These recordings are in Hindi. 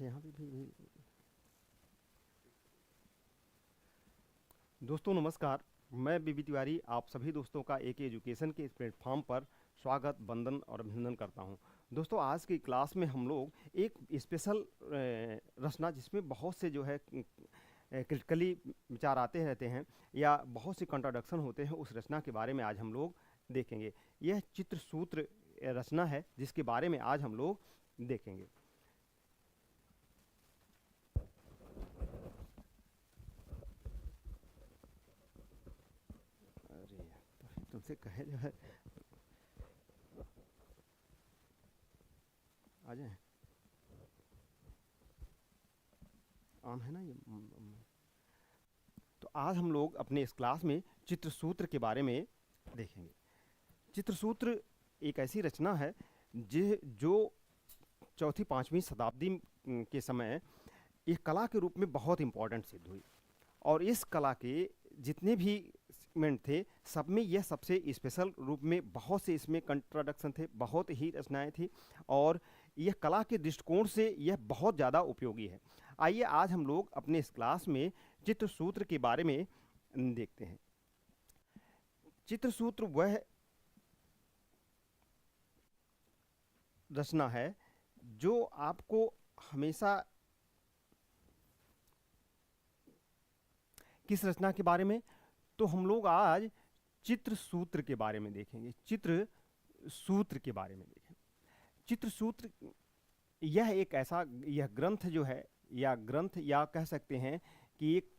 अच्छा यहाँ पे भी। दोस्तों नमस्कार, मैं बीबी तिवारी आप सभी दोस्तों का एक एजुकेशन के इस प्लेटफॉर्म पर स्वागत, वंदन और अभिनंदन करता हूं। दोस्तों आज की क्लास में हम लोग एक स्पेशल रचना जिसमें बहुत से जो है क्रिटिकली विचार आते रहते हैं या बहुत से कंट्राडक्शन होते हैं, उस रचना के बारे में आज हम लोग देखेंगे। यह चित्रसूत्र रचना है जिसके बारे में आज हम लोग देखेंगे। अरे तुमसे कहे जो है आ जाए, आम है ना ये। तो आज हम लोग अपने इस क्लास में चित्रसूत्र के बारे में देखेंगे। चित्रसूत्र एक ऐसी रचना है जो चौथी पाँचवीं शताब्दी के समय एक कला के रूप में बहुत इम्पोर्टेंट सिद्ध हुई, और इस कला के जितने भी सेगमेंट थे सब में यह सबसे स्पेशल रूप में बहुत से इसमें कंट्राडक्शन थे, बहुत ही रचनाएं थी, और यह कला के दृष्टिकोण से यह बहुत ज़्यादा उपयोगी है। आइए आज हम लोग अपने इस क्लास में चित्रसूत्र के बारे में देखते हैं। चित्रसूत्र वह रचना है जो आपको हमेशा, किस रचना के बारे में, तो हम लोग आज चित्रसूत्र के बारे में देखेंगे। चित्रसूत्र के बारे में देखेंगे। चित्रसूत्र यह एक ऐसा, यह ग्रंथ जो है, या ग्रंथ या कह सकते हैं कि एक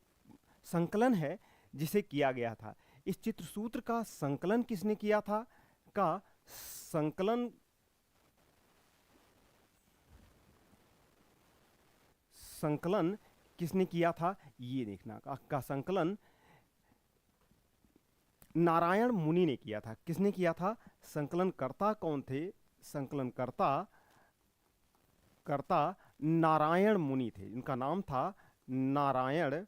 संकलन है जिसे किया गया था। इस चित्रसूत्र का संकलन किसने किया था? संकलन किसने किया था ये देखना। का संकलन नारायण मुनि ने किया था। किसने किया था? संकलनकर्ता कौन थे? संकलनकर्ता नारायण मुनि थे। इनका नाम था नारायण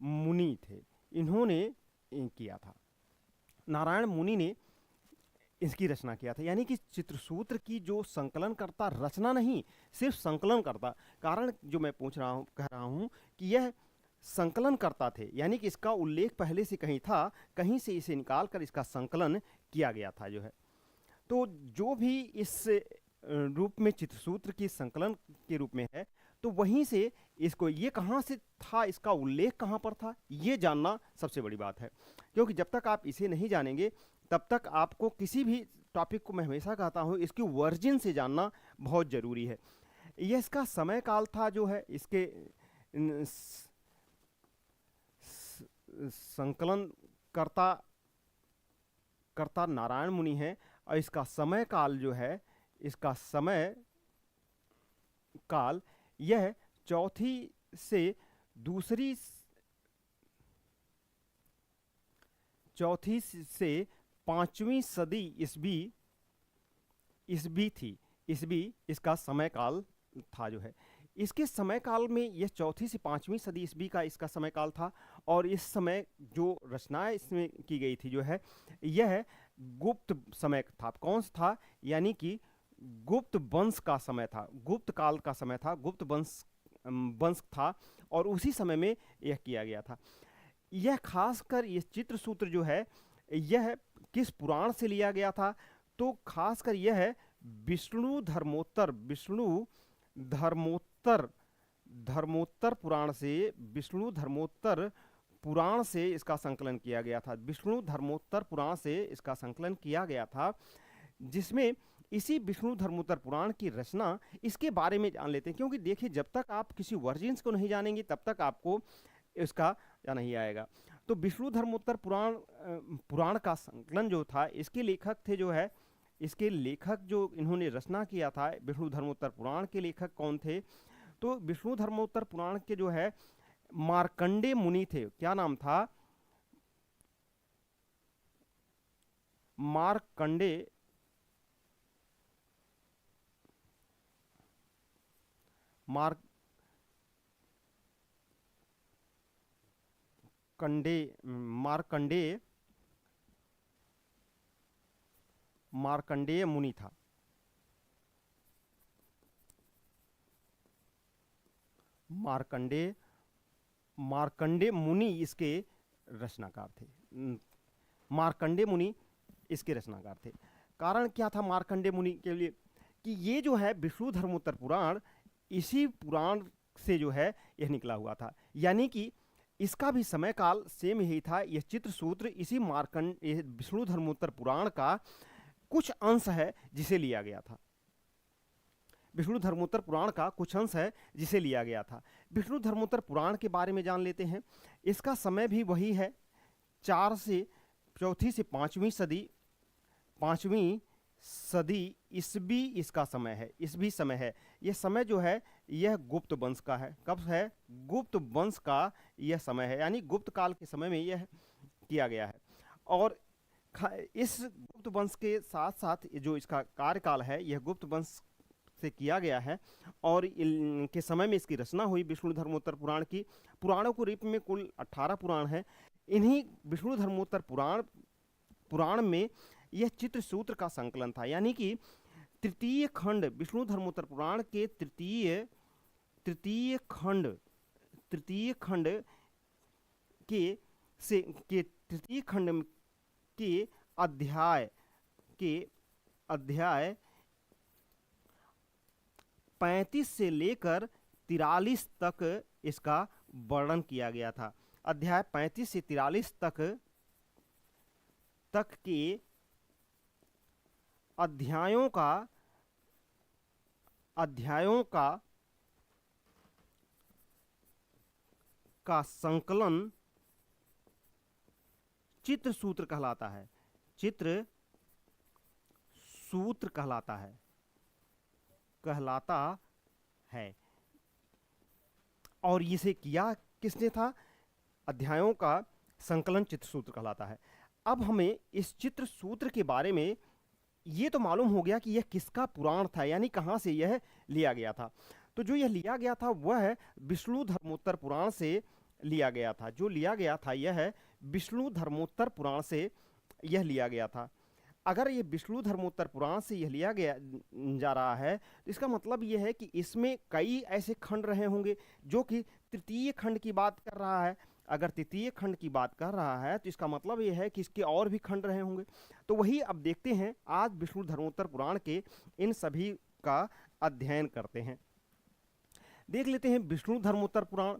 मुनि थे। इन्होंने किया था, नारायण मुनि ने इसकी रचना किया था। यानी कि चित्रसूत्र की जो संकलनकर्ता, रचना नहीं सिर्फ संकलनकर्ता, कारण जो मैं कह रहा हूं कि यह संकलन करता थे, यानी कि इसका उल्लेख पहले से कहीं था, कहीं से इसे निकाल कर इसका संकलन किया गया था जो है। तो जो भी इस रूप में चित्रसूत्र की संकलन के रूप में है, तो वहीं से इसको, ये कहाँ से था, इसका उल्लेख कहाँ पर था, ये जानना सबसे बड़ी बात है। क्योंकि जब तक आप इसे नहीं जानेंगे तब तक आपको किसी भी टॉपिक को, मैं हमेशा कहता हूँ, इसकी वर्जिन से जानना बहुत ज़रूरी है। यह इसका समय काल था जो है, इसके संकलन करता नारायण मुनि है, और इसका समय काल जो है, इसका समय काल यह चौथी से पांचवी सदी ईस्वी थी। ईस्वी इसका समय काल था जो है। इसके समय काल में, यह चौथी से पांचवी सदी ईस्वी का इसका समय काल था, और इस समय जो रचनाएं इसमें की गई थी जो है, यह गुप्त समय था। कौन सा था? यानी कि गुप्त वंश का समय था, गुप्त काल का समय था, गुप्त वंश था, और उसी समय में यह किया गया था। यह खासकर ये चित्रसूत्र जो है, यह किस पुराण से लिया गया था? तो खासकर यह है विष्णु धर्मोत्तर पुराण से, विष्णु धर्मोत्तर पुराण से इसका संकलन किया गया था। विष्णु धर्मोत्तर पुराण से इसका संकलन किया गया था, जिसमें इसी विष्णु धर्मोत्तर पुराण की रचना, इसके बारे में जान लेते हैं। क्योंकि देखिए, जब तक आप किसी वर्जिन्स को नहीं जानेंगे तब तक आपको इसका या नहीं आएगा। तो विष्णु धर्मोत्तर पुराण का संकलन जो था, इसके लेखक थे जो है, इसके लेखक जो इन्होंने रचना किया था विष्णु धर्मोत्तर पुराण के लेखक कौन थे? तो विष्णु धर्मोत्तर पुराण के जो है मार्कंडेय मुनि थे। क्या नाम था? मार्कंडेय मार्कंडेय मुनि था। मार्कंडेय मार्कंडेय मुनि इसके रचनाकार थे। मार्कंडेय मुनि इसके रचनाकार थे। कारण क्या था मार्कंडेय मुनि के लिए कि ये जो है विष्णु धर्मोत्तर पुराण, इसी पुराण से जो है यह निकला हुआ था, यानी कि इसका भी समय काल सेम यही था। यह चित्रसूत्र इसी विष्णु धर्मोत्तर पुराण का कुछ अंश है जिसे लिया गया था। विष्णु धर्मोत्तर पुराण का कुछ अंश है जिसे लिया गया था। विष्णु धर्मोत्तर पुराण के बारे में जान लेते हैं। इसका समय भी वही है, 4वीं से 5वीं सदी ईस्वी इसका समय है, ईस्वी समय है। यह समय जो है यह गुप्त वंश का है। कब है? गुप्त वंश का यह समय है, यानी गुप्त काल के समय में यह किया गया है। और इस गुप्त वंश के साथ साथ जो इसका कार्यकाल है यह गुप्त वंश से किया गया है, और इनके समय में इसकी रचना हुई विष्णु धर्मोत्तर पुराण की। पुराणों के रूप में कुल 18 पुराण हैं। इन्हीं विष्णु धर्मोत्तर पुराण में यह चित्रसूत्र का संकलन था, यानी कि तृतीय खंड विष्णु धर्मोत्तर पुराण के तृतीय खंड के तृतीय खंड के अध्याय 35 से लेकर 43 तक इसका वर्णन किया गया था। अध्याय 35 से 43 तक के अध्यायों का संकलन चित्रसूत्र कहलाता है। चित्रसूत्र कहलाता है। और इसे किया किसने था? अध्यायों का संकलन चित्रसूत्र कहलाता है। अब हमें इस चित्रसूत्र के बारे में ये तो मालूम हो गया कि यह किसका पुराण था, यानी कहाँ से यह लिया गया था। तो जो यह लिया गया था वह विष्णु धर्मोत्तर पुराण से लिया गया था। जो लिया गया था यह विष्णु धर्मोत्तर पुराण से यह लिया गया था। अगर ये विष्णु धर्मोत्तर पुराण से यह लिया गया जा रहा है तो इसका मतलब यह है कि इसमें कई ऐसे खंड रहे होंगे जो कि तृतीय खंड की बात कर रहा है। अगर तृतीय खंड की बात कर रहा है तो इसका मतलब यह है कि इसके और भी खंड रहे होंगे। तो वही अब देखते हैं, आज विष्णु धर्मोत्तर पुराण के इन सभी का अध्ययन करते हैं। देख लेते हैं विष्णु धर्मोत्तर पुराण।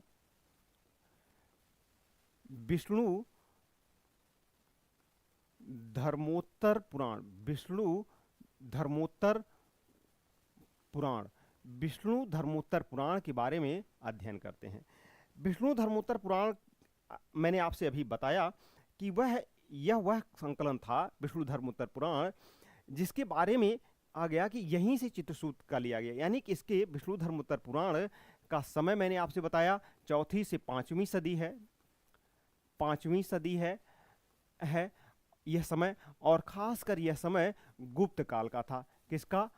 विष्णु धर्मोत्तर पुराण विष्णु धर्मोत्तर पुराण के बारे में अध्ययन करते हैं। विष्णु धर्मोत्तर पुराण मैंने आपसे अभी बताया कि वह संकलन था विष्णु धर्मोत्तर पुराण, जिसके बारे में आ गया कि यहीं से चित्रसूत्र का लिया गया, यानी कि इसके विष्णु धर्मोत्तर पुराण का समय मैंने आपसे बताया 4वीं से 5वीं सदी है। 5वीं सदी है यह समय, और खासकर यह समय गुप्त काल का था। किसका?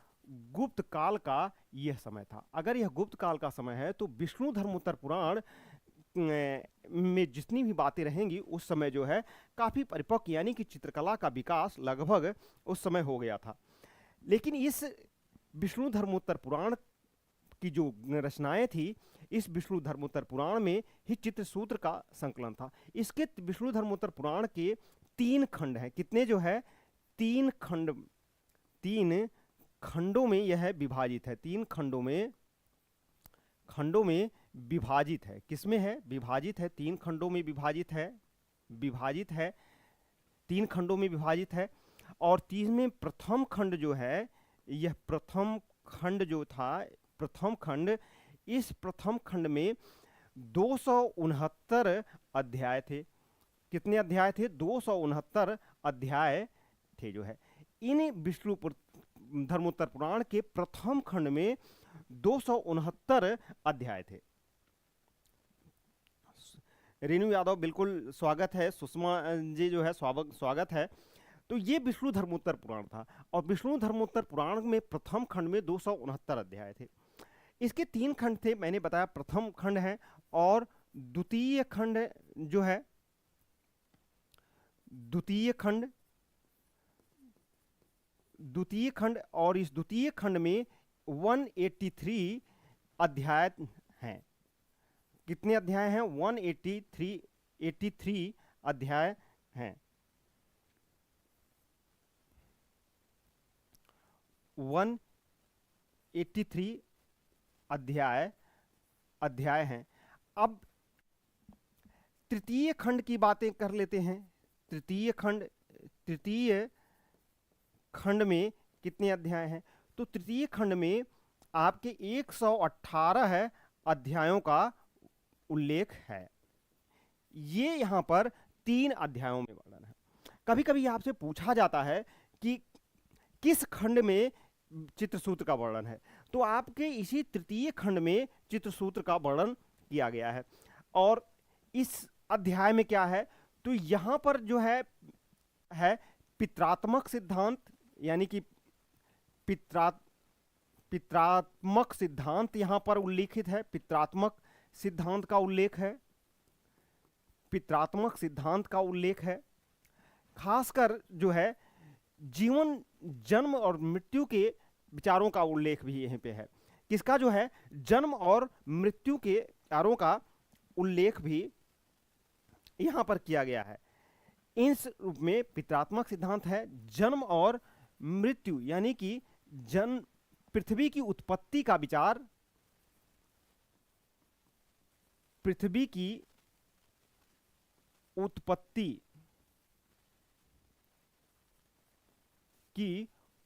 गुप्त काल का यह समय था। अगर यह गुप्त काल का समय है तो विष्णु धर्मोत्तर पुराण में जितनी भी बातें रहेंगी उस समय जो है काफ़ी परिपक्व, यानी कि चित्रकला का विकास लगभग उस समय हो गया था। लेकिन इस विष्णु धर्मोत्तर पुराण की जो रचनाएं थी, इस विष्णु धर्मोत्तर पुराण में ही चित्रसूत्र का संकलन था। इसके विष्णु धर्मोत्तर पुराण के 3 खंड हैं। कितने जो है? 3 खंडों में यह विभाजित है। 3 खंडों में विभाजित है। किसमें है? विभाजित है। 3 खंडों में विभाजित है। 3 खंडों में विभाजित है। और 3 में प्रथम खंड जो है, यह प्रथम खंड जो था, प्रथम खंड, इस प्रथम खंड में 269 अध्याय थे। कितने अध्याय थे? 269 अध्याय थे जो है। इन विष्णु धर्मोत्तर पुराण के प्रथम खंड में 269 अध्याय थे। रेणु यादव, बिल्कुल स्वागत है। सुषमा जी जो है स्वागत है। तो ये विष्णु धर्मोत्तर पुराण था, और विष्णु धर्मोत्तर पुराण में प्रथम खंड में 269 अध्याय थे। इसके 3 खंड थे, मैंने बताया। प्रथम खंड है और द्वितीय खंड जो है, द्वितीय खंड, और इस द्वितीय खंड में 183 अध्याय हैं। कितने अध्याय हैं? 183 अध्याय हैं। 183 अध्याय हैं। अब तृतीय खंड की बातें कर लेते हैं। तृतीय खंड में कितने अध्याय हैं? तो तृतीय खंड में आपके 118 अध्यायों का उल्लेख है। ये यहां पर 3 अध्यायों में वर्णन है। कभी कभी आपसे पूछा जाता है कि किस खंड में चित्रसूत्र का वर्णन है, तो आपके इसी तृतीय खंड में चित्रसूत्र का वर्णन किया गया है। और इस अध्याय में क्या है? तो यहां पर जो है पित्रात्मक सिद्धांत, यानी कि पित्रात्मक सिद्धांत यहां पर उल्लेखित है। पित्रात्मक सिद्धांत का उल्लेख है। पित्रात्मक सिद्धांत का उल्लेख है। खासकर जो है जीवन, जन्म और मृत्यु के विचारों का उल्लेख भी यहीं पे है। किसका? जो है जन्म और मृत्यु के विचारों का उल्लेख भी यहां पर किया गया है। इस रूप में पित्रात्मक सिद्धांत है, जन्म और मृत्यु, यानी कि जन्म, पृथ्वी की उत्पत्ति का विचार, पृथ्वी की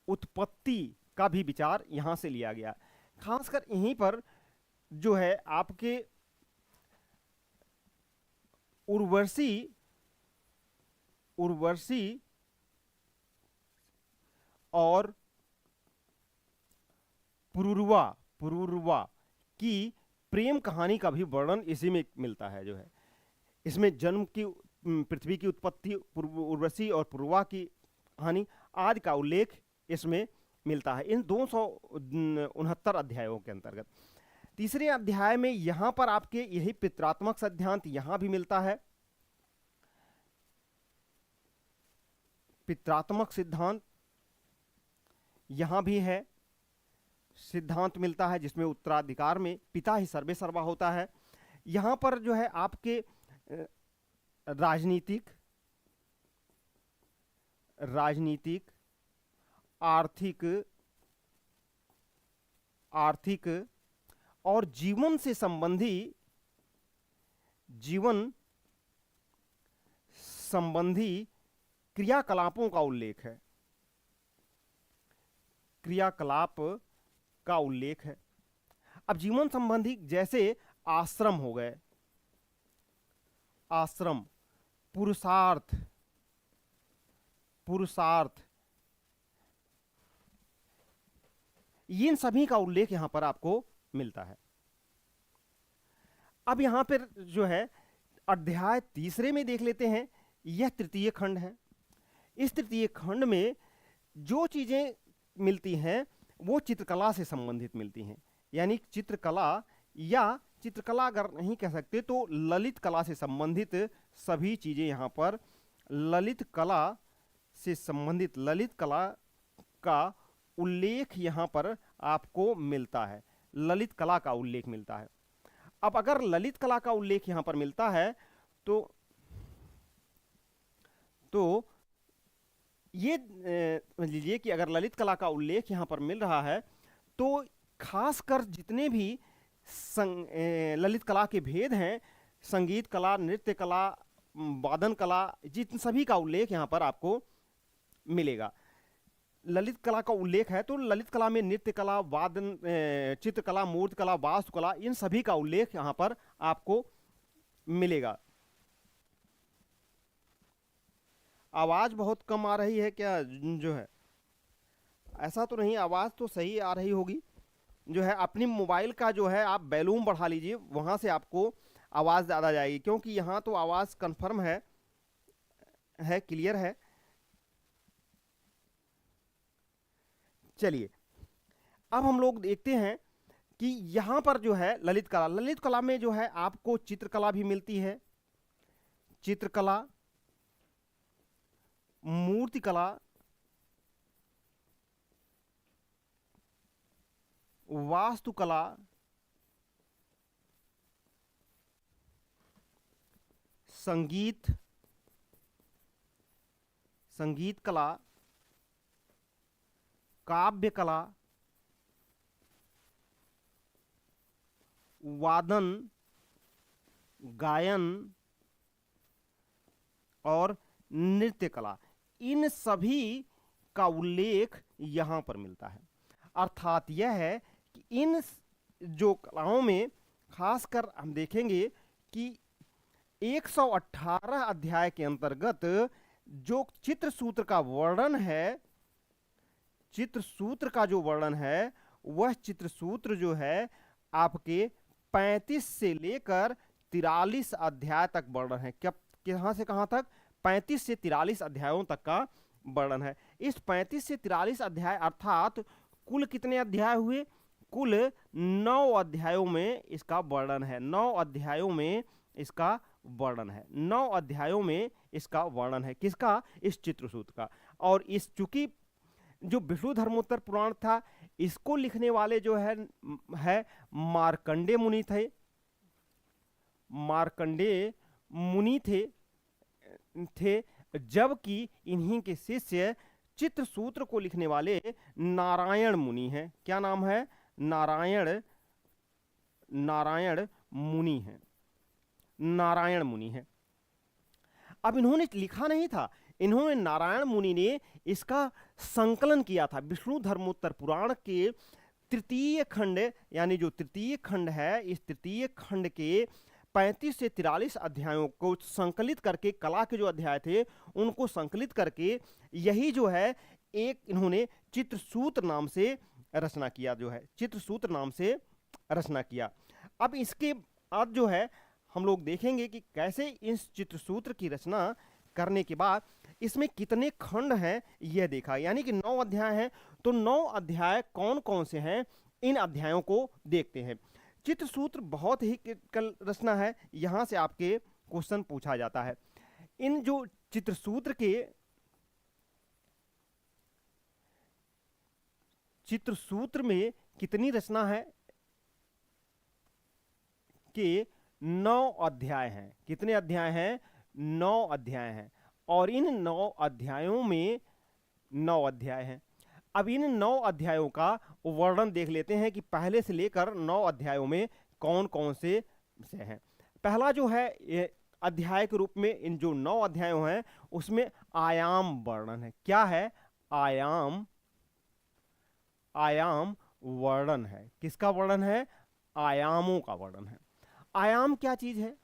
उत्पत्ति का भी विचार यहां से लिया गया। खासकर यहीं पर जो है आपके उर्वशी और पुरूरवा की प्रेम कहानी का भी वर्णन इसी में मिलता है। जो है इसमें जन्म की, पृथ्वी की उत्पत्ति, उर्वशी और पुरूरवा की कहानी आदि का उल्लेख इसमें मिलता है, इन 269 अध्यायों के अंतर्गत। तीसरे अध्याय में यहां पर आपके यही पित्रात्मक सिद्धांत यहां भी मिलता है। पित्रात्मक सिद्धांत यहां भी है, सिद्धांत मिलता है जिसमें उत्तराधिकार में पिता ही सर्वे सर्वा होता है। यहां पर जो है आपके राजनीतिक, आर्थिक और जीवन संबंधी क्रियाकलापों का उल्लेख है। क्रियाकलाप का उल्लेख है। अब जीवन संबंधी जैसे आश्रम हो गए, आश्रम, पुरुषार्थ, इन सभी का उल्लेख यहां पर आपको मिलता है। अब यहां पर जो है अध्याय तीसरे में देख लेते हैं। यह तृतीय खंड है। इस तृतीय खंड में जो चीजें मिलती हैं वो चित्रकला से संबंधित मिलती हैं, यानी चित्रकला, या चित्रकला अगर नहीं कह सकते तो ललित कला से संबंधित सभी चीजें यहां पर, ललित कला से संबंधित, ललित कला का उल्लेख यहां पर आपको मिलता है। ललित कला का उल्लेख मिलता है। अब अगर ललित कला का उल्लेख यहां पर मिलता है तो ये समझ लीजिए कि अगर ललित कला का उल्लेख यहां पर मिल रहा है तो खासकर जितने भी ललित कला के भेद हैं, संगीत कला, नृत्य कला, वादन कला, जिन सभी का उल्लेख यहां पर आपको मिलेगा। ललित कला का उल्लेख है तो ललित कला में नृत्य कला, वादन, चित्रकला, मूर्ति कला, वास्तुकला, इन सभी का उल्लेख यहां पर आपको मिलेगा। आवाज बहुत कम आ रही है क्या? जो है ऐसा तो नहीं, आवाज तो सही आ रही होगी। जो है अपनी मोबाइल का जो है आप वॉल्यूम बढ़ा लीजिए, वहां से आपको आवाज ज्यादा जाएगी, क्योंकि यहां तो आवाज कंफर्म है, क्लियर है। चलिए अब हम लोग देखते हैं कि यहां पर जो है ललित कला में जो है आपको चित्रकला भी मिलती है। चित्रकला, मूर्तिकला, वास्तुकला, संगीत, संगीत कला, काव्य कला, वादन, गायन और नृत्य कला, इन सभी का उल्लेख यहां पर मिलता है। अर्थात यह है कि इन जो कलाओं में खासकर हम देखेंगे कि 118 अध्याय के अंतर्गत जो चित्र सूत्र का वर्णन है, चित्र सूत्र का जो वर्णन है, वह चित्र सूत्र जो है आपके 35 से लेकर 43 अध्याय तक वर्णन है। क्या, कहां से कहां तक? 35 से 43 अध्यायों तक का वर्णन है। इस 35 से 43 अध्याय अर्थात कुल कितने अध्याय हुए? कुल 9 अध्यायों में इसका वर्णन है। 9 अध्यायों में इसका वर्णन है। 9 अध्यायों में इसका वर्णन है। किसका? इस चित्रसूत्र का। और इस चूंकि जो विष्णु धर्मोत्तर पुराण था, इसको लिखने वाले जो है मार्कंडेय मुनि थे। मार्कंडेय मुनि थे, जबकि इन्हीं के शिष्य चित्रसूत्र को लिखने वाले नारायण मुनि हैं। क्या नाम है? नारायण मुनि हैं। नारायण मुनि हैं। अब इन्होंने लिखा नहीं था, इन्होंने, नारायण मुनि ने इसका संकलन किया था। विष्णु धर्मोत्तर पुराण के तृतीय खंड, यानी जो तृतीय खंड है, इस तृतीय खंड के 35 से 43 अध्यायों को संकलित करके, कला के जो अध्याय थे उनको संकलित करके, यही जो है एक इन्होंने चित्रसूत्र नाम से रचना किया, जो है चित्रसूत्र नाम से रचना किया। अब इसके बाद जो है हम लोग देखेंगे कि कैसे इस चित्रसूत्र की रचना करने के बाद इसमें कितने खंड हैं यह देखा, यानी कि 9 अध्याय हैं। तो 9 अध्याय कौन कौन से हैं, इन अध्यायों को देखते हैं। चित्रसूत्र बहुत ही क्रिटिकल रचना है, यहां से आपके क्वेश्चन पूछा जाता है। इन जो चित्रसूत्र में कितनी रचना है कि 9 अध्याय हैं। कितने अध्याय हैं? 9 अध्याय हैं। और इन 9 अध्यायों में 9 अध्याय हैं। अब इन 9 अध्यायों का वर्णन देख लेते हैं कि पहले से लेकर 9 अध्यायों में कौन कौन से विषय हैं। पहला जो है अध्याय के रूप में इन जो 9 अध्यायों हैं उसमें आयाम वर्णन है। क्या है? आयाम वर्णन है। किसका वर्णन है? आयामों का वर्णन है। आयाम क्या चीज है?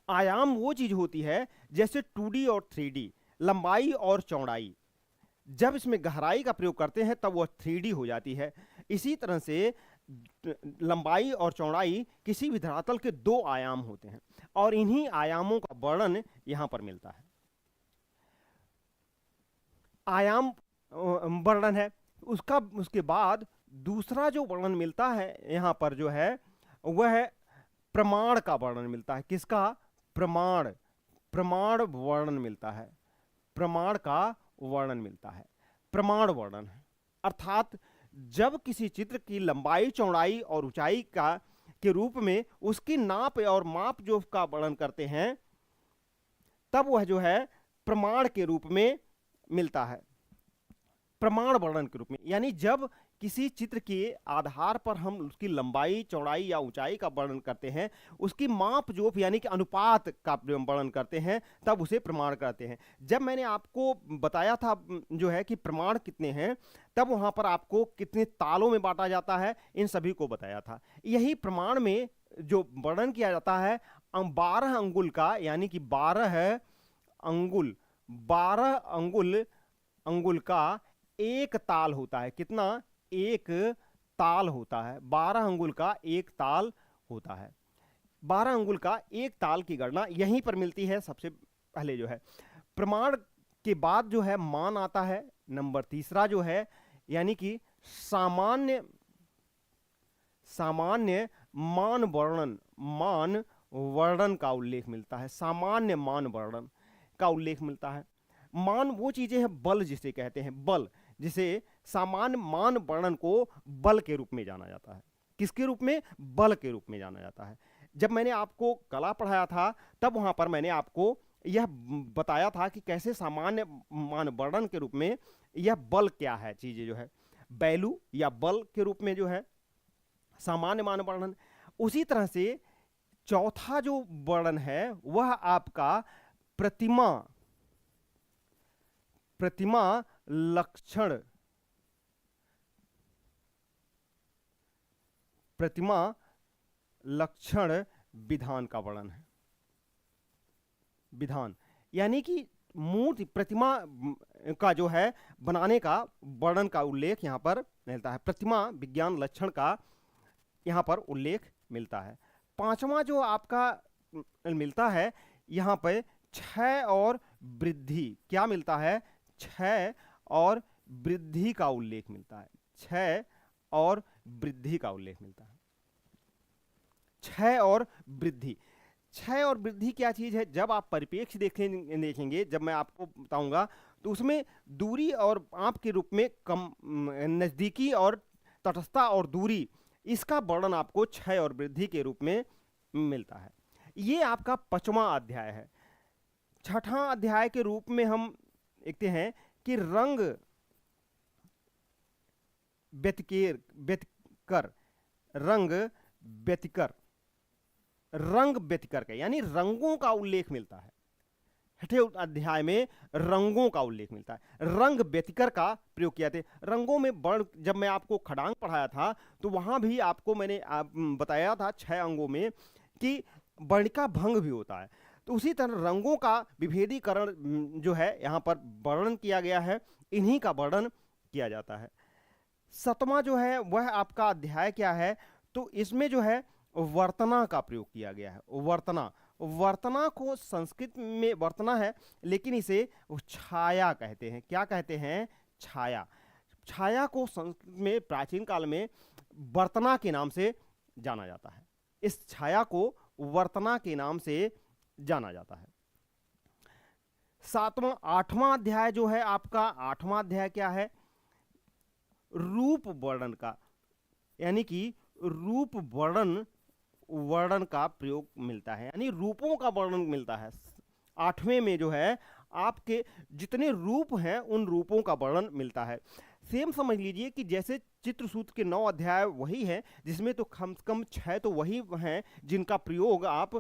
आयाम वो चीज होती है जैसे 2D और 3D, लंबाई और चौड़ाई। जब इसमें गहराई का प्रयोग करते हैं तब वह 3D हो जाती है। इसी तरह से लंबाई और चौड़ाई किसी भी धरातल के 2 आयाम होते हैं और इन्हीं आयामों का वर्णन यहां पर मिलता है। आयाम वर्णन है। उसके बाद दूसरा जो वर्णन मिलता है यहां पर जो है वह है प्रमाण का वर्णन मिलता है। किसका? प्रमाण वर्णन मिलता है। प्रमाण का वर्णन मिलता है। प्रमाण वर्णन है अर्थात जब किसी चित्र की लंबाई, चौड़ाई और ऊंचाई के रूप में उसकी नाप और माप जो का वर्णन करते हैं तब वह जो है प्रमाण के रूप में मिलता है। प्रमाण वर्णन के रूप में, यानी जब किसी चित्र के आधार पर हम उसकी लंबाई, चौड़ाई या ऊंचाई का वर्णन करते हैं, उसकी माप जोप यानी कि अनुपात का वर्णन करते हैं, तब उसे प्रमाण कहते हैं। जब मैंने आपको बताया था जो है कि प्रमाण कितने हैं, तब वहां पर आपको कितने तालों में बांटा जाता है इन सभी को बताया था। यही प्रमाण में जो वर्णन किया जाता है 12 अंगुल का, यानी कि 12 अंगुल का एक ताल होता है। कितना? एक ताल होता है। 12 अंगुल का एक ताल होता है। 12 अंगुल का एक ताल की गणना यहीं पर मिलती है। सबसे पहले जो है प्रमाण के बाद जो है मान आता है। नंबर तीसरा जो है यानी कि सामान्य मान वर्णन का उल्लेख मिलता है। सामान्य मान वर्णन का उल्लेख मिलता है। मान वो चीजें हैं, बल जिसे कहते हैं, बल, जिसे सामान्य मान वर्णन को बल के रूप में जाना जाता है। किसके रूप में? बल के रूप में जाना जाता है। जब मैंने आपको कला पढ़ाया था तब वहां पर मैंने आपको यह बताया था कि कैसे सामान्य मानवर्णन के रूप में यह बल क्या है, चीजें जो है वैल्यू या बल के रूप में जो है सामान्य मानवर्णन। उसी तरह से चौथा जो वर्णन है वह आपका प्रतिमा प्रतिमा लक्षण प्रतिमा लक्षण विधान का वर्णन है। विधान यानी कि मूर्ति प्रतिमा का जो है बनाने का वर्णन का उल्लेख यहाँ पर मिलता है। प्रतिमा विज्ञान लक्षण का यहाँ पर उल्लेख मिलता है। पांचवा जो आपका मिलता है यहाँ पे क्षय और वृद्धि, क्या मिलता है? क्षय और वृद्धि का उल्लेख मिलता है। क्षय और वृद्धि का उल्लेख मिलता है। क्षय और वृद्धि, क्षय और वृद्धि क्या चीज है? जब आप परिप्रेक्ष्य देखेंगे, जब मैं आपको बताऊंगा तो उसमें दूरी और आप के रूप में कम नजदीकी और तटस्थता और दूरी, इसका वर्णन आपको क्षय और वृद्धि के रूप में मिलता है। ये आपका 5वां अध्याय है। 6वां अध्याय के रूप में हम देखते हैं कि रंग व्यतिकर रंग व्यतिकर रंग व्यतिकर का यानी रंगों का उल्लेख मिलता है। 6ठे अध्याय में रंगों का उल्लेख मिलता है। रंग व्यतिकर का प्रयोग किया थे। रंगों में वर्ण, जब मैं आपको खड़ांग पढ़ाया था तो वहां भी आपको मैंने बताया था 6 अंगों में कि वर्णिका भंग भी होता है। तो उसी तरह रंगों का विभेदीकरण जो है यहाँ पर वर्णन किया गया है, इन्हीं का वर्णन किया जाता है। 7वां जो है वह आपका अध्याय क्या है? तो इसमें जो है वर्तना का प्रयोग किया गया है। वर्तना, वर्तना को संस्कृत में वर्तना है, लेकिन इसे छाया कहते हैं। क्या कहते हैं? छाया। छाया को संस्कृत में प्राचीन काल में वर्तना के नाम से जाना जाता है। इस छाया को वर्तना के नाम से जाना जाता है। 8वां अध्याय जो है आपका, 8वां अध्याय क्या है? रूप वर्णन का, यानी कि रूप वर्णन का प्रयोग मिलता है, यानी रूपों का वर्णन मिलता है। 8वें में जो है आपके जितने रूप हैं उन रूपों का वर्णन मिलता है। सेम समझ लीजिए कि जैसे चित्रसूत्र के 9 अध्याय वही है, जिसमें तो कम से कम 6 तो वही हैं जिनका प्रयोग आप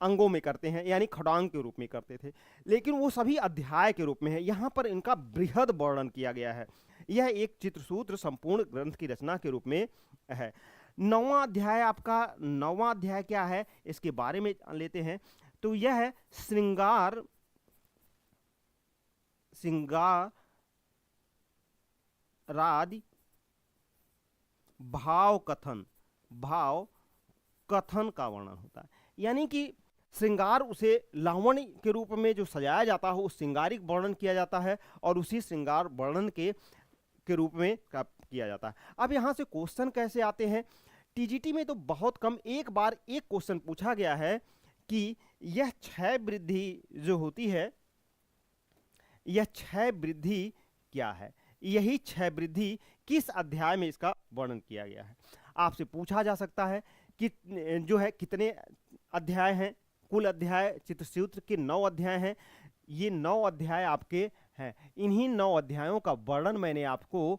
अंगों में करते हैं, यानी खड़ांग के रूप में करते थे, लेकिन वो सभी अध्याय के रूप में है। यहाँ पर इनका बृहद वर्णन किया गया है। यह एक चित्रसूत्र संपूर्ण ग्रंथ की रचना के रूप में है। 9वां अध्याय आपका, 9वां अध्याय क्या है इसके बारे में लेते हैं। तो यह है श्रृंगार रादि भाव कथन का वर्णन होता है। यानी कि श्रृंगार, उसे लावण्य के रूप में जो सजाया जाता है उस श्रृंगारिक वर्णन किया जाता है और उसी श्रृंगार वर्णन के रूप में किया जाता है। अब यहाँ से क्वेश्चन कैसे आते हैं? टीजीटी में तो बहुत कम, एक बार एक क्वेश्चन पूछा गया है कि यह क्षय वृद्धि जो होती है, यह क्षय वृद्धि क्या है? यही क्षय वृद्धि किस अध्याय में इसका वर्णन किया गया है? आपसे पूछा जा सकता है कि जो है कितने अध्याय हैं। कुल अध्याय चित्रसूत्र के 9 अध्याय हैं। ये 9 अध्याय आपके हैं। इन्हीं 9 अध्यायों का वर्णन मैंने आपको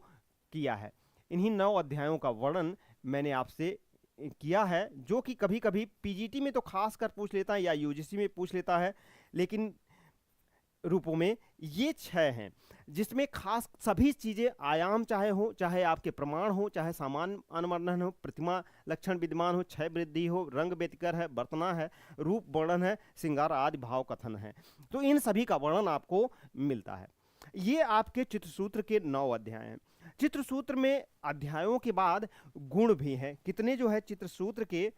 किया है। इन्हीं 9 अध्यायों का वर्णन मैंने आपसे किया है, जो कि कभी कभी पीजीटी में तो खास कर पूछ लेता है या यूजीसी में पूछ लेता है, लेकिन रूपों में ये 6 हैं जिसमें खास सभी चीजें आयाम चाहे हो, चाहे आपके प्रमाण हो, चाहे सामान्य अनुवर्णन हो, प्रतिमा लक्षण विद्यमान हो, क्षय वृद्धि हो, रंग व्यतिकर है, वर्तना है, रूप वर्णन है, श्रृंगार आदि भाव कथन है। तो इन सभी का वर्णन आपको मिलता है। ये आपके चित्रसूत्र के 9 अध्याय हैं। चित्रसूत्र में अध्यायों के बाद गुण भी हैं। कितने जो है चित्रसूत्र के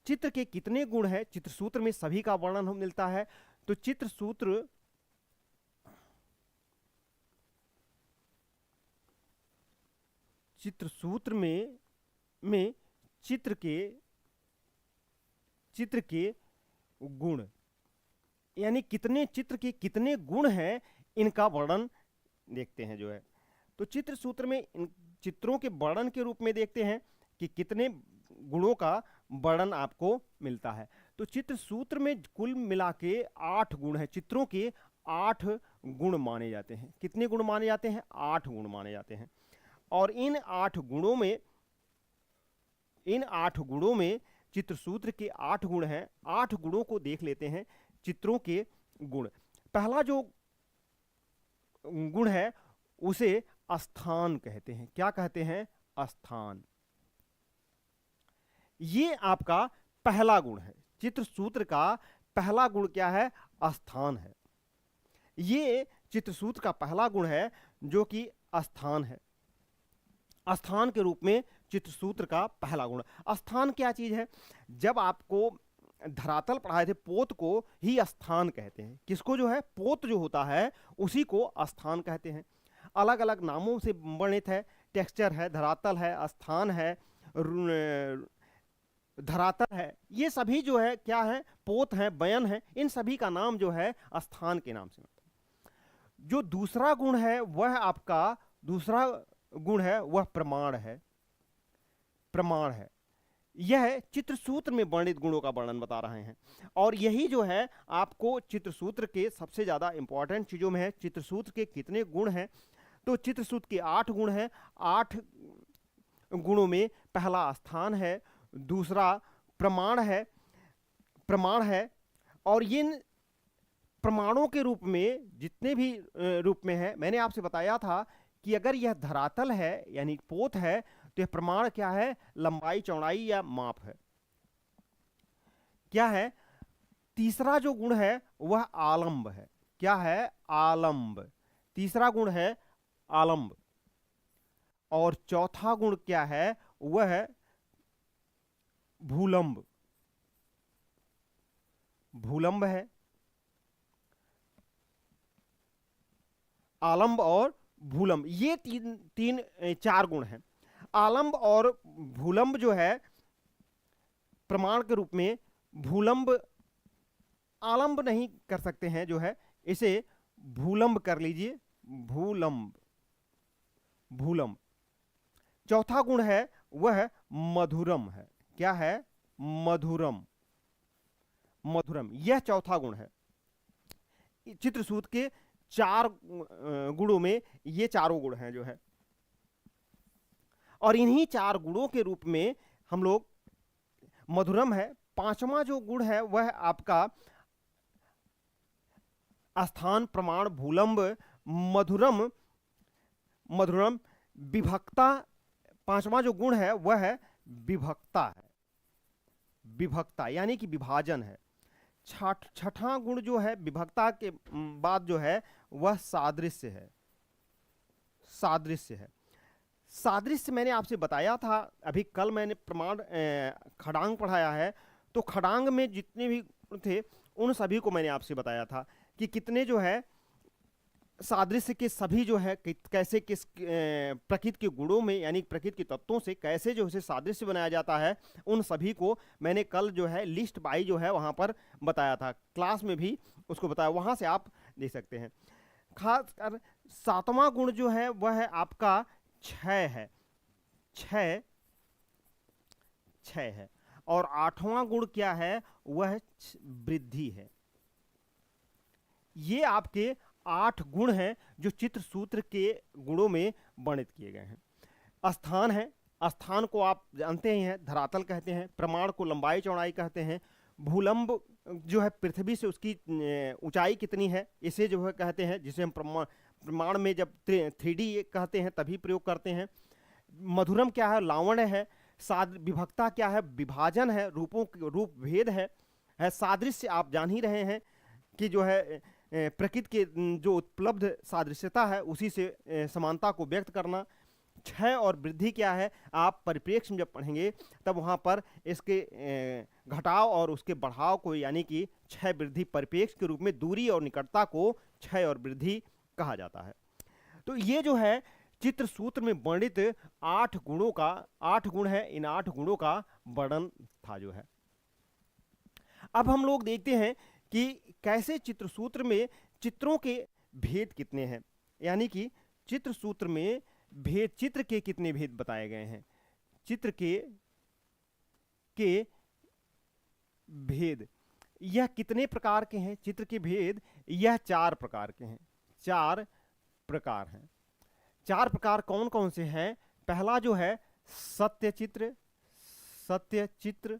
चित्र के कितने गुण हैं चित्रसूत्र में, सभी का वर्णन मिलता है। तो चित्रसूत्र में चित्र के गुण, यानी कितने चित्र के कितने गुण हैं, इनका वर्णन देखते हैं जो है। तो चित्र सूत्र में इन चित्रों के वर्णन के रूप में देखते हैं कि कितने गुणों का वर्णन आपको मिलता है। तो चित्र सूत्र में कुल मिला के 8 गुण है, चित्रों के 8 गुण माने जाते हैं। कितने गुण माने जाते हैं? 8 गुण माने जाते हैं। और इन 8 गुणों में चित्रसूत्र के 8 गुण हैं। 8 गुणों को देख लेते हैं, चित्रों के गुण। पहला जो गुण है उसे स्थान कहते हैं। क्या कहते हैं? स्थान। ये आपका पहला गुण है। चित्रसूत्र का पहला गुण क्या है? स्थान है। ये चित्रसूत्र का पहला गुण है जो कि स्थान है। स्थान के रूप में चित्रसूत्र का पहला गुण। स्थान क्या चीज है? जब आपको धरातल पढ़ाए थे, पोत को ही स्थान कहते हैं। किसको जो है? पोत जो होता है उसी को स्थान कहते हैं। अलग अलग नामों से वर्णित है। टेक्सचर है, धरातल है, स्थान है, धरातल है। ये सभी जो है क्या है? पोत है, बयन है। इन सभी का नाम जो है स्थान के नाम से होता है। जो दूसरा गुण है वह आपका दूसरा गुण है वह प्रमाण है। प्रमाण है। यह चित्रसूत्र में वर्णित गुणों का वर्णन बता रहे हैं। और यही जो है आपको चित्रसूत्र के सबसे ज्यादा इंपॉर्टेंट चीजों में है। चित्रसूत्र के कितने गुण हैं? तो चित्रसूत्र के 8 गुण हैं। 8 गुणों में पहला स्थान है, दूसरा प्रमाण है। और इन प्रमाणों के रूप में जितने भी रूप में है, मैंने आपसे बताया था कि अगर यह धरातल है यानी पोत है तो यह प्रमाण क्या है? लंबाई, चौड़ाई या माप है। क्या है? तीसरा जो गुण है वह आलंब है। क्या है? आलंब। तीसरा गुण है आलंब। और चौथा गुण क्या है? वह है भूलंब। भूलंब है। आलंब और भूलंब, ये चार गुण हैं। आलंब और भूलंब जो है प्रमाण के रूप में, भूलंब आलंब नहीं कर सकते हैं, जो है इसे भूलंब कर लीजिए। भूलंब, भूलंब। चौथा गुण है वह मधुरम है। क्या है? मधुरम। मधुरम, यह चौथा गुण है। चित्रसूत्र के 4 गुणों में ये चारों गुण हैं जो है। और इन्हीं 4 गुणों के रूप में हम लोग, मधुरम है। 5वां जो गुण है वह आपका स्थान, प्रमाण, भूलंब, मधुरम, मधुरम, विभक्ता। 5वां जो गुण है वह है विभक्ता है। विभक्ता यानी कि विभाजन है। छठा गुण जो है विभक्ता के बाद जो है वह सादृश्य है। सादृश्य है। सादृश्य मैंने आपसे बताया था, अभी कल मैंने प्रमाण खड़ांग पढ़ाया है। तो खड़ांग में जितने भी थे उन सभी को मैंने आपसे बताया था कि कितने जो है सादृश्य के सभी जो है कैसे किस प्रकृति के गुणों में यानी प्रकृति के तत्वों से कैसे जो है सादृश्य बनाया जाता है, उन सभी को मैंने कल जो है लिस्ट बाई जो है वहाँ पर बताया था। क्लास में भी उसको बताया, वहाँ से आप देख सकते हैं। खासकर 7वां गुण जो है वह है आपका क्षय है। क्षय है। और 8वां गुण क्या है? वह वृद्धि है। ये आपके 8 गुण हैं जो चित्रसूत्र के गुणों में वर्णित किए गए हैं। स्थान है। स्थान को आप जानते ही हैं, धरातल कहते हैं। प्रमाण को लंबाई चौड़ाई कहते हैं। भूलंब जो है पृथ्वी से उसकी ऊंचाई कितनी है, इसे जो है कहते हैं, जिसे हम प्रमाण में जब 3D कहते हैं तभी प्रयोग करते हैं। मधुरम क्या है? लावण्य है। विभक्ता क्या है? विभाजन है, रूप भेद है। सादृश्य आप जान ही रहे हैं कि जो है प्रकृति के जो उपलब्ध सादृश्यता है उसी से समानता को व्यक्त करना। क्षय और वृद्धि क्या है? आप परिप्रेक्ष्य में जब पढ़ेंगे तब वहाँ पर इसके घटाव और उसके बढ़ाव को यानी कि क्षय वृद्धि परिप्रेक्ष्य के रूप में दूरी और निकटता को क्षय और वृद्धि कहा जाता है। तो ये जो है चित्रसूत्र में वर्णित 8 गुणों का, 8 गुण है, इन 8 गुणों का वर्णन था जो है। अब हम लोग देखते हैं कि कैसे चित्रसूत्र में चित्रों के भेद कितने हैं, यानी कि चित्रसूत्र में भेद, चित्र के कितने भेद बताए गए हैं। चित्र के भेद, यह कितने प्रकार के हैं? चित्र के भेद यह 4 प्रकार के हैं। 4 प्रकार हैं। 4 प्रकार कौन कौन से हैं? पहला जो है सत्य चित्र, सत्य चित्र।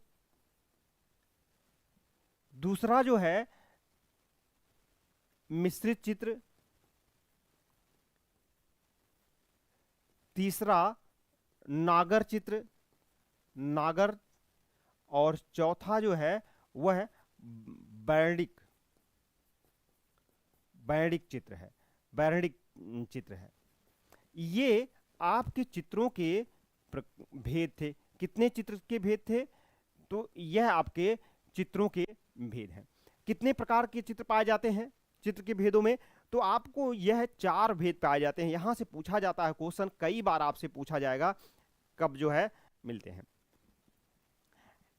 दूसरा जो है मिश्रित चित्र। तीसरा नागर चित्र, नागर। और चौथा जो है वह बैरणिक, बैरणिक चित्र है, बैरणिक चित्र है। ये आपके चित्रों के भेद थे। कितने चित्र के भेद थे? तो यह आपके चित्रों के भेद हैं। कितने प्रकार के चित्र पाए जाते हैं चित्र के भेदों में? तो आपको यह 4 भेद पाए जाते हैं। यहां से पूछा जाता है क्वेश्चन, कई बार आपसे पूछा जाएगा कब जो है मिलते हैं।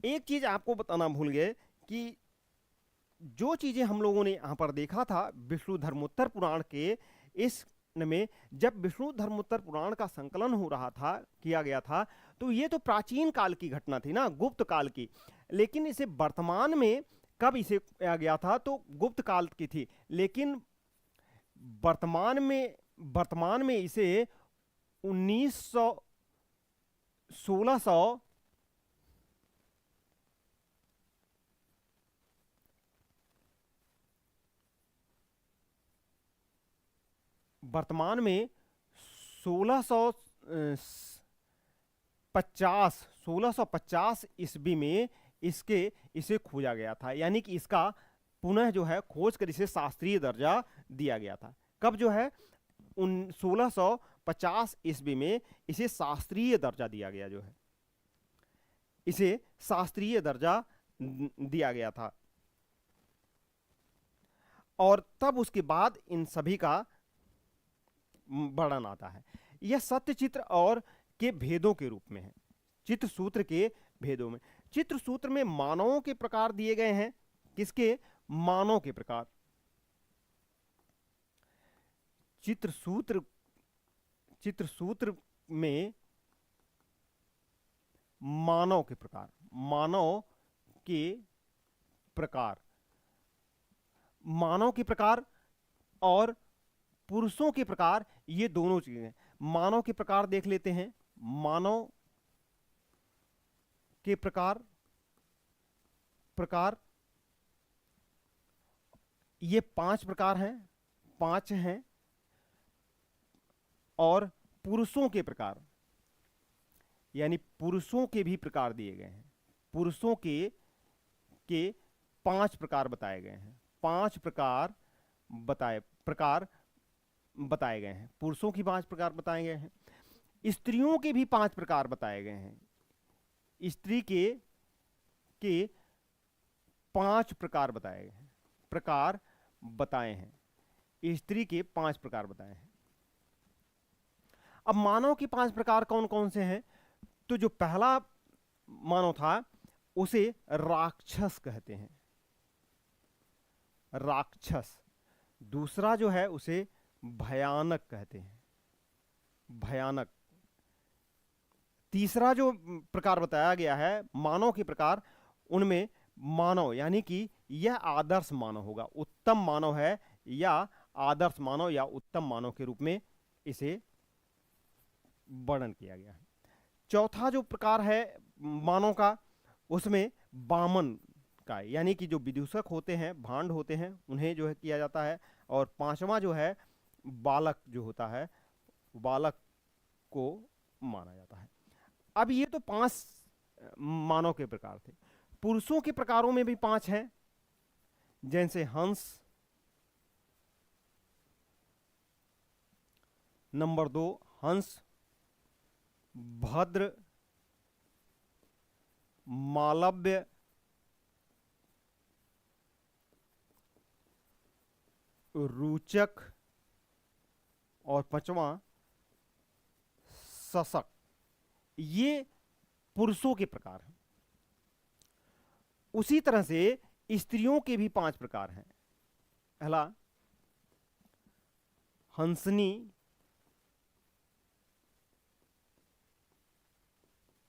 एक चीज आपको बताना भूल गए कि जो चीजें हम लोगों ने यहां पर देखा था विष्णु धर्मोत्तर पुराण के इस में, जब विष्णु धर्मोत्तर पुराण का संकलन हो रहा था, किया गया था, तो ये तो प्राचीन काल की घटना थी ना, गुप्त काल की। लेकिन इसे वर्तमान में कब इसे किया गया था? तो गुप्त काल की थी। लेकिन वर्तमान में इसे 1600 वर्तमान में 1650 ईस्वी में इसे खोजा गया था। यानी कि इसका पुनः जो है खोज कर इसे शास्त्रीय दर्जा दिया गया था। कब जो है 1650 ईस्वी में इसे शास्त्रीय दर्जा दिया गया, जो है इसे शास्त्रीय दर्जा दिया गया था। और तब उसके बाद इन सभी का वर्णन आता है। यह सत्य चित्र और के भेदों के रूप में है, चित्र सूत्र के भेदों में। चित्र सूत्र में मानवों के प्रकार दिए गए हैं। किसके? मानव के प्रकार। चित्र सूत्र में मानव के प्रकार, मानव के प्रकार, मानव के प्रकार और पुरुषों के प्रकार, ये दोनों चीजें हैं। मानव के प्रकार देख लेते हैं। मानव के प्रकार ये 5 प्रकार हैं, 5 हैं। और पुरुषों के प्रकार, यानी पुरुषों के भी प्रकार दिए गए हैं। पुरुषों के 5 प्रकार बताए गए हैं। 5 प्रकार बताए गए हैं। पुरुषों की 5 प्रकार बताए गए हैं। स्त्रियों के भी 5 प्रकार बताए गए हैं। स्त्री के 5 प्रकार बताए गए हैं, प्रकार बताए हैं। स्त्री के 5 प्रकार बताए हैं। अब मानव के 5 प्रकार कौन कौन से हैं? तो जो पहला मानव था उसे राक्षस कहते हैं, राक्षस। दूसरा जो है उसे भयानक कहते हैं, भयानक। तीसरा जो प्रकार बताया गया है मानव के प्रकार, उनमें मानव यानी कि यह आदर्श मानव होगा, उत्तम मानव है, या आदर्श मानव या उत्तम मानव के रूप में इसे वर्णन किया गया है। चौथा जो प्रकार है मानव का, उसमें वामन का, यानी कि जो विदूषक होते हैं, भांड होते हैं, उन्हें जो है किया जाता है। और 5वां जो है बालक जो होता है, बालक को माना जाता है। अब ये तो 5 मानव के प्रकार थे। पुरुषों के प्रकारों में भी 5 हैं, जैसे हंस, नंबर 2 हंस, भद्र, मालव्य, रूचक, और 5वां सशक। ये पुरुषों के प्रकार हैं। उसी तरह से स्त्रियों के भी 5 प्रकार हैं। पहला हंसनी,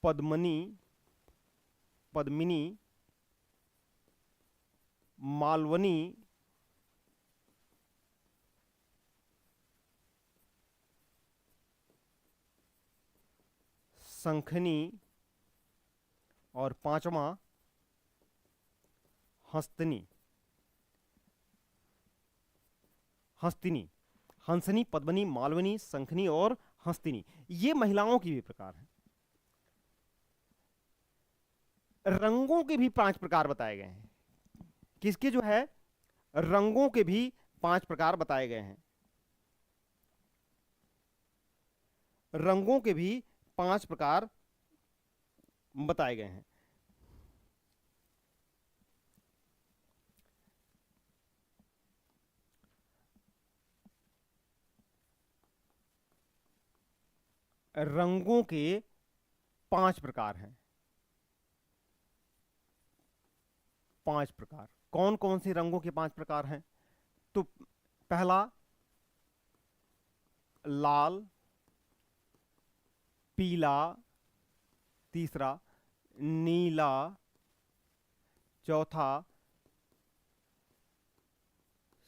पद्मिनी, मालवनी, शंखनी और पांचवा हंसनी, हंसनी, हंसनी, पद्मनी, मालवनी, शंखनी और हंसनी, ये महिलाओं की भी प्रकार है। रंगों के भी 5 प्रकार बताए गए हैं। किसके जो है, रंगों के भी 5 प्रकार बताए गए हैं। रंगों के भी 5 प्रकार बताए गए हैं। रंगों के 5 प्रकार हैं। 5 प्रकार कौन कौन से रंगों के 5 प्रकार हैं? तो पहला लाल, पीला, तीसरा नीला, चौथा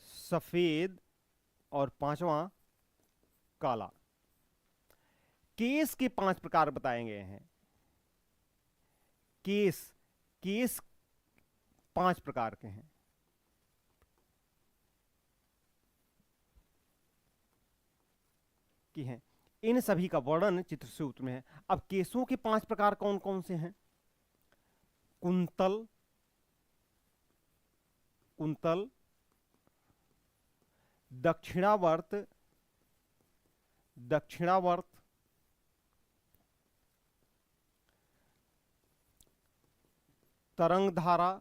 सफेद और पांचवा काला। केस के 5 प्रकार बताए गए हैं। केस, केस 5 प्रकार के हैं। की हैं, इन सभी का वर्णन चित्रसूत्र में है। अब केसों के 5 प्रकार कौन कौन से हैं? कुंतल, कुंतल, दक्षिणावर्त, दक्षिणावर्त, तरंगधारा,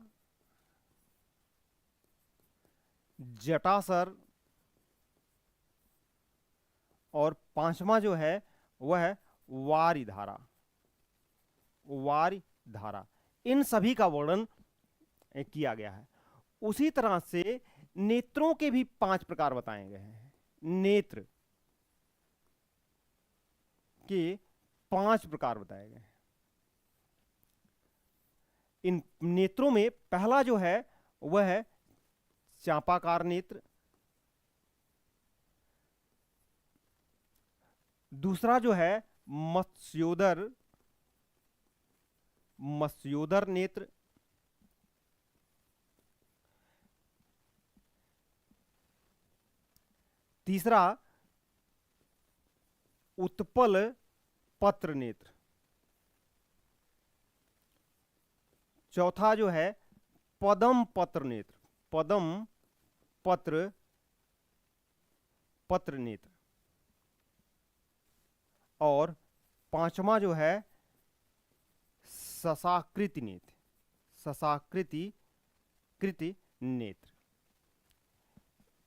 जटासर और पांचवा जो है वह है वारिधारा, वारिधारा। इन सभी का वर्णन किया गया है। उसी तरह से नेत्रों के भी 5 प्रकार बताए गए हैं। नेत्र के 5 प्रकार बताए गए हैं। इन नेत्रों में पहला जो है वह है चापाकार नेत्र, दूसरा जो है मत्स्योदर, मत्स्योदर नेत्र, तीसरा उत्पल पत्र नेत्र, चौथा जो है पदम पत्र नेत्र, पदम पत्र, पत्र नेत्र, और पांचवा जो है ससाकृति नेत्र, ससाकृति कृति नेत्र।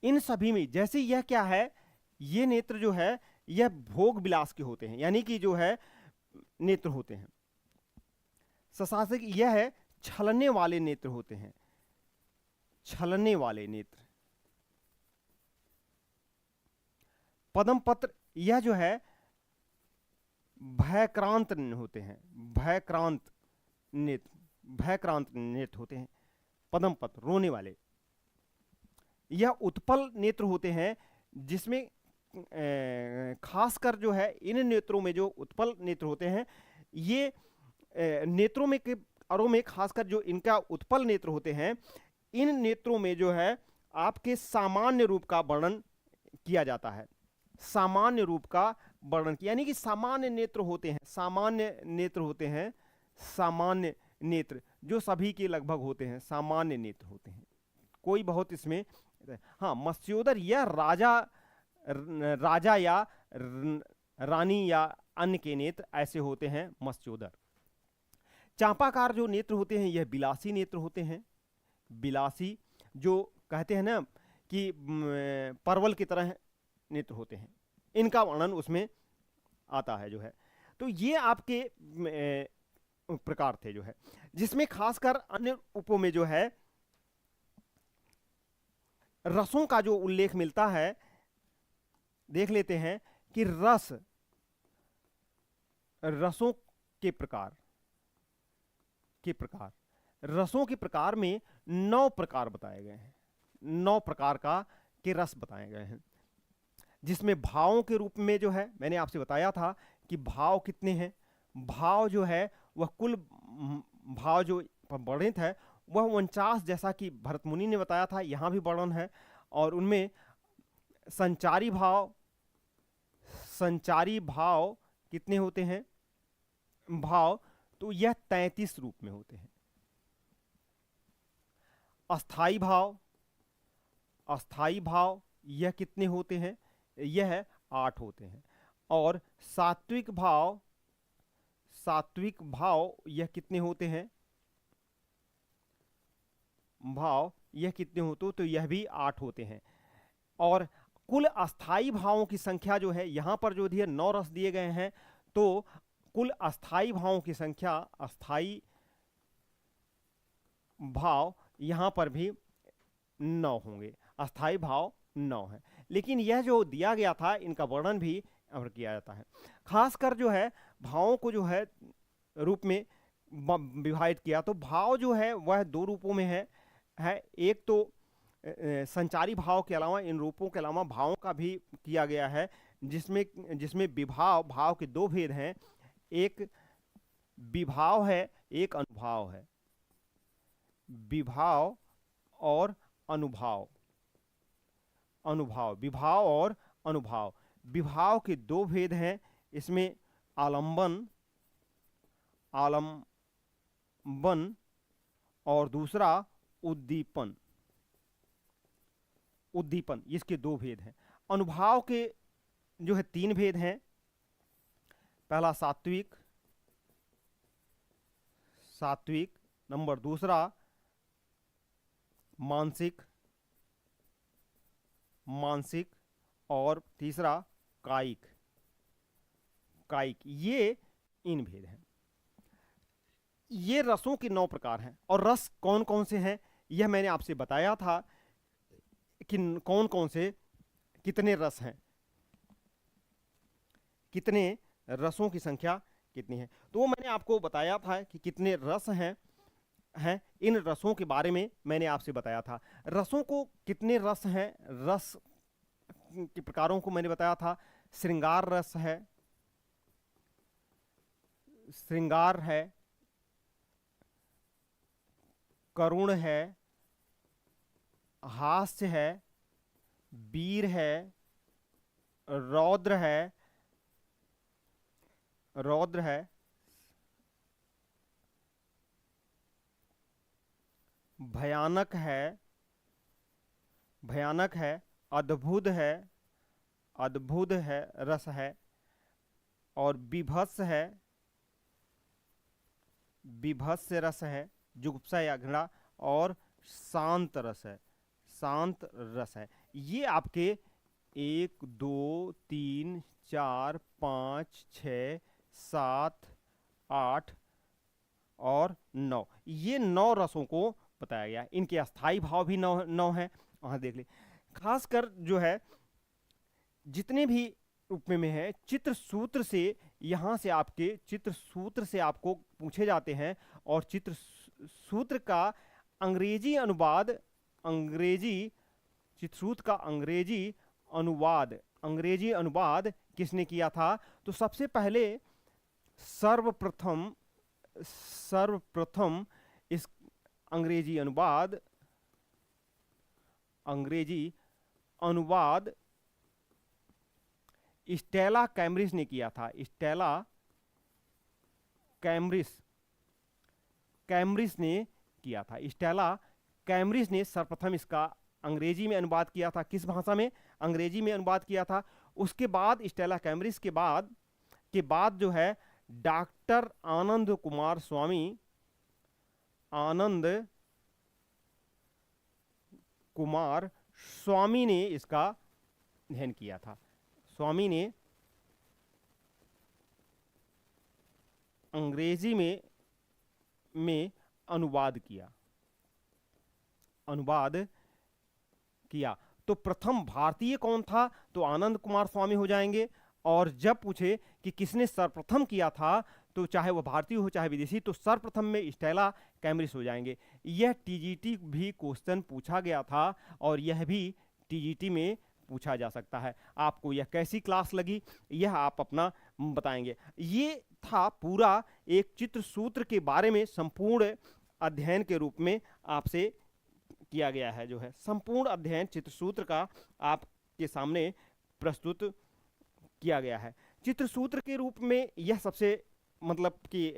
इन सभी में जैसे यह क्या है, ये नेत्र जो है यह भोग विलास के होते हैं, यानी कि जो है नेत्र होते हैं। ससासिक यह है छलने वाले नेत्र होते हैं, छलने वाले नेत्र। पद्म पत्र यह जो है भयक्रांत होते हैं, भयक्रांत नेत्र, भयक्रांत नेत्र होते हैं पद्म पत्र, रोने वाले। यह उत्पल नेत्र होते हैं, जिसमें खासकर जो है इन नेत्रों में जो उत्पल नेत्र होते हैं, ये नेत्रों में के अरों में खासकर जो इनका उत्पल नेत्र होते हैं, इन नेत्रों में जो है आपके सामान्य रूप का वर्णन किया जाता है। सामान्य रूप का वर्णन किया, यानी कि सामान्य नेत्र होते हैं, सामान्य नेत्र होते हैं, सामान्य नेत्र जो सभी के लगभग होते हैं, सामान्य नेत्र होते हैं, कोई बहुत इसमें। हाँ, मत्स्योदर यह राजा, राजा या रानी या अन्य के नेत्र ऐसे होते हैं मत्स्योदर। चापाकार जो नेत्र होते हैं यह बिलासी नेत्र होते हैं। बिलासी जो कहते हैं ना कि परवल की तरह नेत्र होते हैं, इनका वर्णन उसमें आता है जो है। तो ये आपके प्रकार थे जो है, जिसमें खासकर अन्य उपों में जो है रसों का जो उल्लेख मिलता है। देख लेते हैं कि रस, रसों के प्रकार, के प्रकार, रसों के प्रकार में 9 प्रकार बताए गए हैं, 9 प्रकार के रस बताए गए हैं, जिसमें भावों के रूप में जो है, मैंने आपसे बताया था कि भाव कितने हैं। भाव जो है वह कुल भाव जो वर्णित है वह 49, जैसा कि भरत मुनि ने बताया था, यहाँ भी वर्णन है। और उनमें संचारी भाव कितने होते हैं भाव, तो यह 33 रूप में होते हैं। अस्थाई भाव यह कितने होते हैं, यह 8 होते हैं। और सात्विक भाव यह कितने होते हैं भाव, यह कितने होते, तो यह भी 8 होते हैं। और कुल अस्थाई भावों की संख्या जो है, यहां पर जो दिए 9 रस दिए गए हैं, तो कुल अस्थाई भावों की संख्या, अस्थाई भाव यहां पर भी 9 होंगे, अस्थाई भाव 9 है। लेकिन यह जो दिया गया था इनका वर्णन भी अमर किया जाता है। खासकर जो है भावों को जो है रूप में विभाजित किया, तो भाव जो है वह 2 रूपों में है। एक तो संचारी भाव के अलावा, इन रूपों के अलावा भावों का भी किया गया है, जिसमें विभाव, भाव के 2 भेद हैं, एक विभाव है, एक अनुभाव है। विभाव और अनुभाव, विभाव और अनुभाव। विभाव के 2 भेद हैं, इसमें आलंबन और दूसरा उद्दीपन, इसके 2 भेद हैं। अनुभाव के जो है 3 भेद हैं। पहला सात्विक, नंबर दूसरा मानसिक, और तीसरा कायिक, ये इन भेद हैं। ये रसों के 9 प्रकार हैं। और रस कौन कौन से हैं, यह मैंने आपसे बताया था कि कौन कौन से, कितने रस हैं, कितने रसों की संख्या कितनी है, तो वो मैंने आपको बताया था कि कितने रस हैं। इन रसों के बारे में मैंने आपसे बताया था। रसों को कितने रस हैं, रस के प्रकारों को मैंने बताया था। श्रृंगार रस है, करुण है, हास्य है, वीर है, रौद्र है, भयानक है, अद्भुत है रस है, और विभत्स रस है, जुगुप्सा या घृणा, और शांत रस है। ये आपके 1 2 3 4 5 6 7 8 और 9, ये 9 रसों को बताया गया। इनके अस्थाई भाव भी 9 हैं, वहां देख ले। खासकर जो है जितने भी रूप में है, चित्र सूत्र से आपको पूछे जाते हैं, और चित्र सूत्र का अंग्रेजी अनुवाद किसने किया था, तो सबसे पहले सर्वप्रथम इस अंग्रेजी अनुवाद स्टेला कैम्ब्रिज ने किया था। स्टेला कैम्ब्रिज ने सर्वप्रथम इसका अंग्रेजी में अनुवाद किया था। किस भाषा में? अंग्रेजी में अनुवाद किया था। उसके बाद स्टेला कैम्ब्रिज के बाद जो है डॉक्टर आनंद कुमार स्वामी ने इसका अध्ययन किया था। स्वामी ने अंग्रेजी में अनुवाद किया। तो प्रथम भारतीय कौन था, तो आनंद कुमार स्वामी हो जाएंगे। और जब पूछे कि किसने सर्वप्रथम किया था, तो चाहे वह भारतीय हो चाहे विदेशी, तो सर्वप्रथम में स्टेला कैमरिस हो जाएंगे। यह टीजीटी भी क्वेश्चन पूछा गया था और यह भी टीजीटी में पूछा जा सकता है। आपको यह कैसी क्लास लगी यह आप अपना बताएंगे। ये था पूरा एक चित्र सूत्र के बारे में संपूर्ण अध्ययन के रूप में आपसे किया गया है, जो है संपूर्ण अध्ययन चित्र सूत्र का आपके सामने प्रस्तुत किया गया है। चित्र सूत्र के रूप में यह सबसे मतलब कि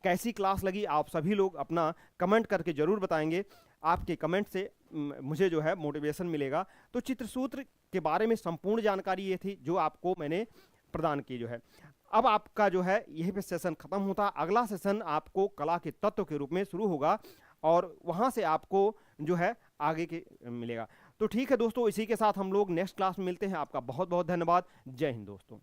कैसी क्लास लगी आप सभी लोग अपना कमेंट करके जरूर बताएंगे। आपके कमेंट से मुझे जो है मोटिवेशन मिलेगा। तो चित्र सूत्र के बारे में संपूर्ण जानकारी ये थी जो आपको मैंने प्रदान की जो है। अब आपका जो है यहीं पे सेशन खत्म होता। अगला सेशन आपको कला के तत्व के रूप में शुरू होगा और वहां से आपको जो है आगे के मिलेगा। तो ठीक है दोस्तों, इसी के साथ हम लोग नेक्स्ट क्लास में मिलते हैं। आपका बहुत बहुत धन्यवाद। जय हिंद दोस्तों।